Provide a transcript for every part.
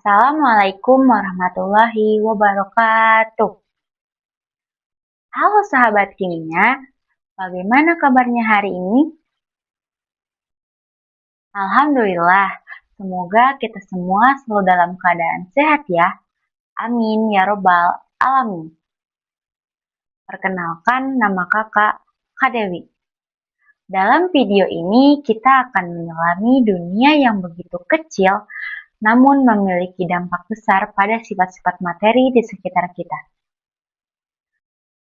Assalamualaikum warahmatullahi wabarakatuh. Halo sahabat kimia, bagaimana kabarnya hari ini? Alhamdulillah, semoga kita semua selalu dalam keadaan sehat ya. Amin ya robbal alamin. Perkenalkan, nama kakak Kak Dewi. Dalam video ini kita akan menyelami dunia yang begitu kecil namun memiliki dampak besar pada sifat-sifat materi di sekitar kita.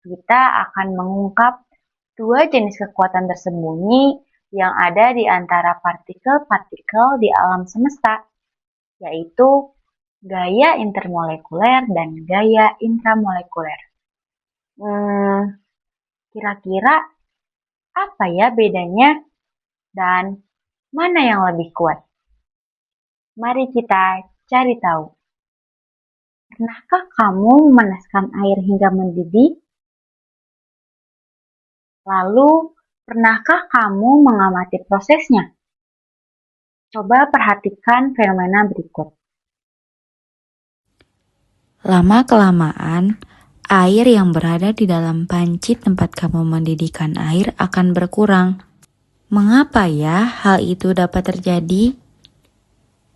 Kita akan mengungkap dua jenis kekuatan tersembunyi yang ada di antara partikel-partikel di alam semesta, yaitu gaya intermolekuler dan gaya intramolekuler. Kira-kira apa ya bedanya dan mana yang lebih kuat? Mari kita cari tahu. Pernahkah kamu memanaskan air hingga mendidih? Lalu, pernahkah kamu mengamati prosesnya? Coba perhatikan fenomena berikut. Lama-kelamaan, air yang berada di dalam panci tempat kamu mendidihkan air akan berkurang. Mengapa ya hal itu dapat terjadi?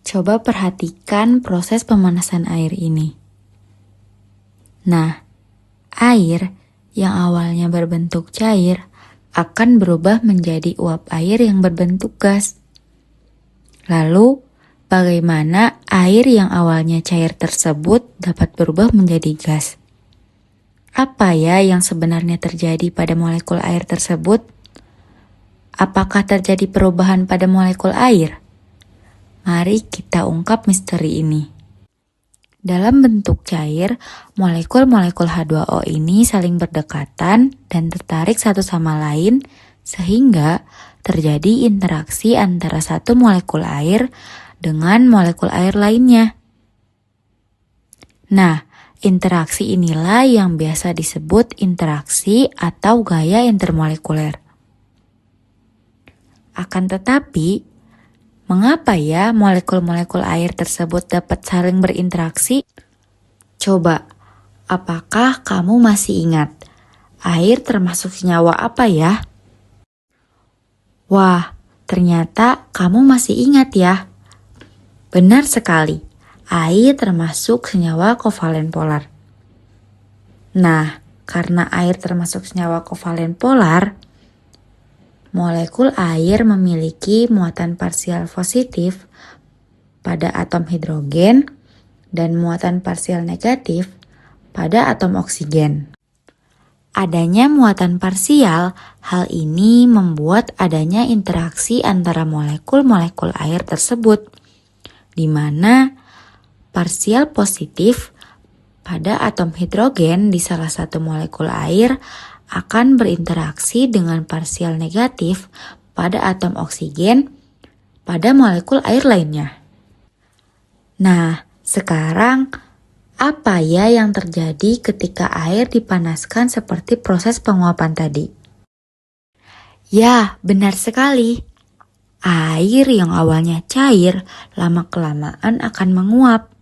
Coba perhatikan proses pemanasan air ini. Nah, air yang awalnya berbentuk cair akan berubah menjadi uap air yang berbentuk gas. Lalu, bagaimana air yang awalnya cair tersebut dapat berubah menjadi gas? Apa ya yang sebenarnya terjadi pada molekul air tersebut? Apakah terjadi perubahan pada molekul air? Mari kita ungkap misteri ini. Dalam bentuk cair, molekul-molekul H2O ini saling berdekatan dan tertarik satu sama lain sehingga terjadi interaksi antara satu molekul air dengan molekul air lainnya. Nah, interaksi inilah yang biasa disebut interaksi atau gaya intermolekuler. Akan tetapi, mengapa ya molekul-molekul air tersebut dapat saling berinteraksi? Coba, apakah kamu masih ingat? Air termasuk senyawa apa ya? Wah, ternyata kamu masih ingat ya. Benar sekali, air termasuk senyawa kovalen polar. Nah, karena air termasuk senyawa kovalen polar, molekul air memiliki muatan parsial positif pada atom hidrogen dan muatan parsial negatif pada atom oksigen. Adanya muatan parsial, hal ini membuat adanya interaksi antara molekul-molekul air tersebut, di mana parsial positif pada atom hidrogen di salah satu molekul air akan berinteraksi dengan parsial negatif pada atom oksigen pada molekul air lainnya. Nah, sekarang apa ya yang terjadi ketika air dipanaskan seperti proses penguapan tadi? Ya, benar sekali. Air yang awalnya cair lama-kelamaan akan menguap.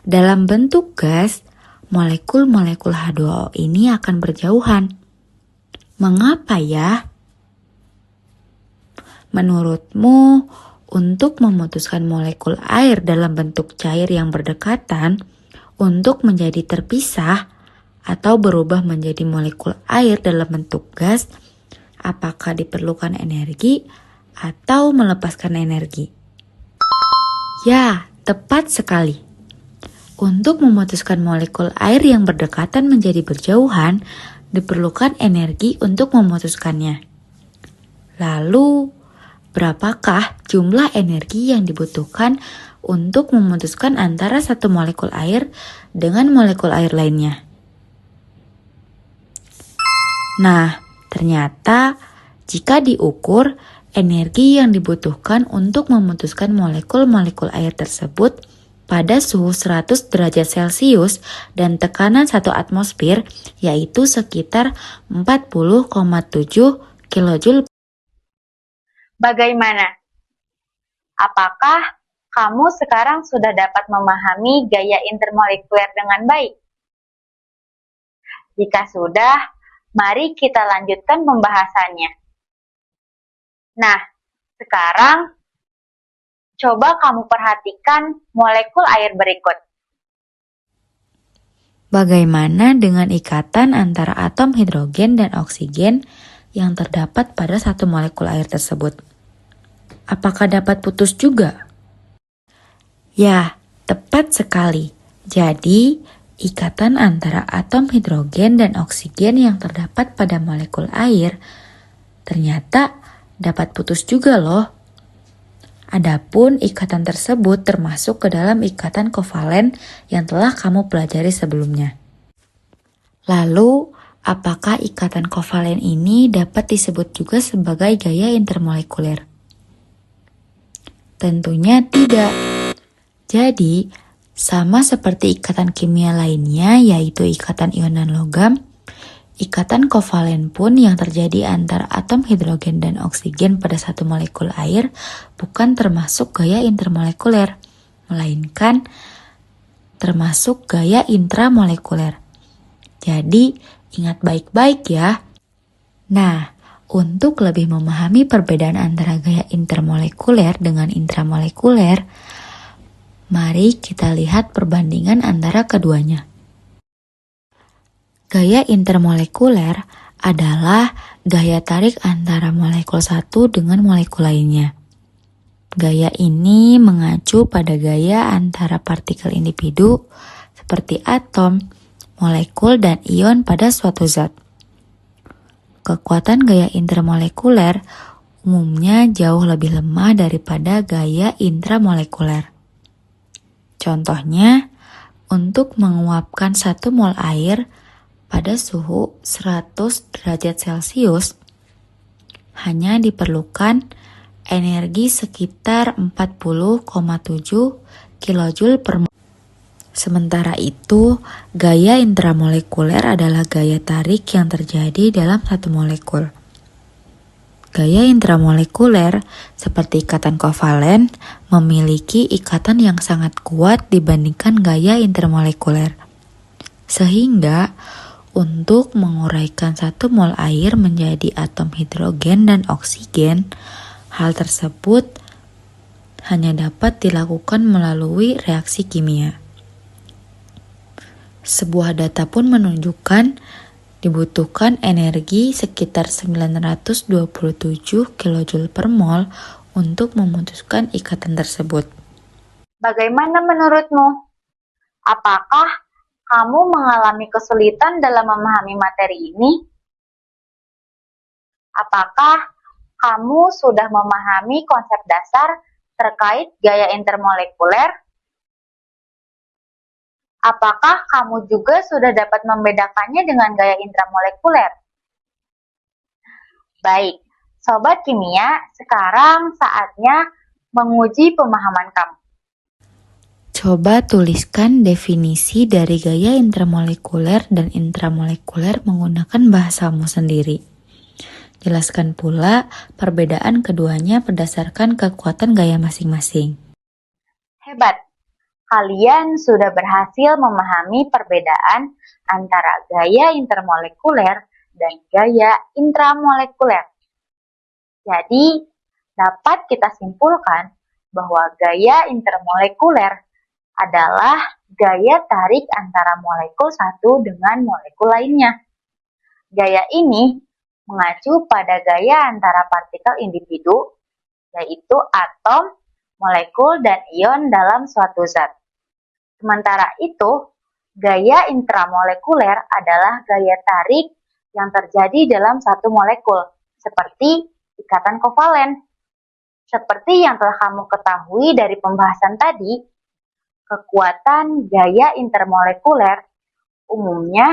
Dalam bentuk gas, molekul-molekul H2O ini akan berjauhan. Mengapa ya? Menurutmu, untuk memutuskan molekul air dalam bentuk cair yang berdekatan untuk menjadi terpisah atau berubah menjadi molekul air dalam bentuk gas, apakah diperlukan energi atau melepaskan energi? Ya, tepat sekali. Untuk memutuskan molekul air yang berdekatan menjadi berjauhan, diperlukan energi untuk memutuskannya. Lalu, berapakah jumlah energi yang dibutuhkan untuk memutuskan antara satu molekul air dengan molekul air lainnya? Nah, ternyata jika diukur, energi yang dibutuhkan untuk memutuskan molekul-molekul air tersebut pada suhu 100 derajat Celcius dan tekanan 1 atmosfer, yaitu sekitar 40,7 kJ. Bagaimana? Apakah kamu sekarang sudah dapat memahami gaya intermolekuler dengan baik? Jika sudah, mari kita lanjutkan pembahasannya. Nah, sekarang coba kamu perhatikan molekul air berikut. Bagaimana dengan ikatan antara atom hidrogen dan oksigen yang terdapat pada satu molekul air tersebut? Apakah dapat putus juga? Ya, tepat sekali. Jadi, ikatan antara atom hidrogen dan oksigen yang terdapat pada molekul air ternyata dapat putus juga loh. Adapun ikatan tersebut termasuk ke dalam ikatan kovalen yang telah kamu pelajari sebelumnya. Lalu, apakah ikatan kovalen ini dapat disebut juga sebagai gaya intermolekuler? Tentunya tidak. Jadi, sama seperti ikatan kimia lainnya, yaitu ikatan ion dan logam, ikatan kovalen pun yang terjadi antara atom hidrogen dan oksigen pada satu molekul air bukan termasuk gaya intermolekuler, melainkan termasuk gaya intramolekuler. Jadi, ingat baik-baik ya. Nah, untuk lebih memahami perbedaan antara gaya intermolekuler dengan intramolekuler, mari kita lihat perbandingan antara keduanya. Gaya intermolekuler adalah gaya tarik antara molekul satu dengan molekul lainnya. Gaya ini mengacu pada gaya antara partikel individu seperti atom, molekul, dan ion pada suatu zat. Kekuatan gaya intermolekuler umumnya jauh lebih lemah daripada gaya intramolekuler. Contohnya, untuk menguapkan 1 mol air pada suhu 100 derajat Celcius, hanya diperlukan energi sekitar 40,7 kJ per mol. Sementara itu, gaya intramolekuler adalah gaya tarik yang terjadi dalam satu molekul. Gaya intramolekuler, seperti ikatan kovalen, memiliki ikatan yang sangat kuat dibandingkan gaya intermolekuler. Sehingga, untuk menguraikan 1 mol air menjadi atom hidrogen dan oksigen, hal tersebut hanya dapat dilakukan melalui reaksi kimia. Sebuah data pun menunjukkan dibutuhkan energi sekitar 927 kJ per mol untuk memutuskan ikatan tersebut. Bagaimana menurutmu? Apakah kamu mengalami kesulitan dalam memahami materi ini? Apakah kamu sudah memahami konsep dasar terkait gaya intermolekuler? Apakah kamu juga sudah dapat membedakannya dengan gaya intramolekuler? Baik, Sobat Kimia, sekarang saatnya menguji pemahaman kamu. Coba tuliskan definisi dari gaya intermolekuler dan intramolekuler menggunakan bahasamu sendiri. Jelaskan pula perbedaan keduanya berdasarkan kekuatan gaya masing-masing. Hebat! Kalian sudah berhasil memahami perbedaan antara gaya intermolekuler dan gaya intramolekuler. Jadi, dapat kita simpulkan bahwa gaya intermolekuler adalah gaya tarik antara molekul satu dengan molekul lainnya. Gaya ini mengacu pada gaya antara partikel individu, yaitu atom, molekul, dan ion dalam suatu zat. Sementara itu, gaya intramolekuler adalah gaya tarik yang terjadi dalam satu molekul, seperti ikatan kovalen. Seperti yang telah kamu ketahui dari pembahasan tadi, kekuatan gaya intermolekuler umumnya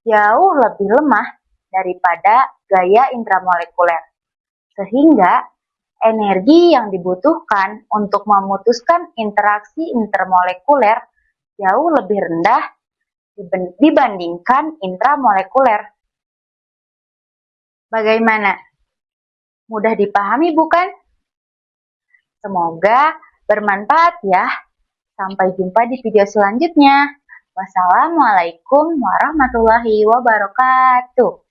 jauh lebih lemah daripada gaya intramolekuler, sehingga energi yang dibutuhkan untuk memutuskan interaksi intermolekuler jauh lebih rendah dibandingkan intramolekuler. Bagaimana? Mudah dipahami bukan? Semoga Bermanfaat ya. Sampai jumpa di video selanjutnya. Wassalamualaikum warahmatullahi wabarakatuh.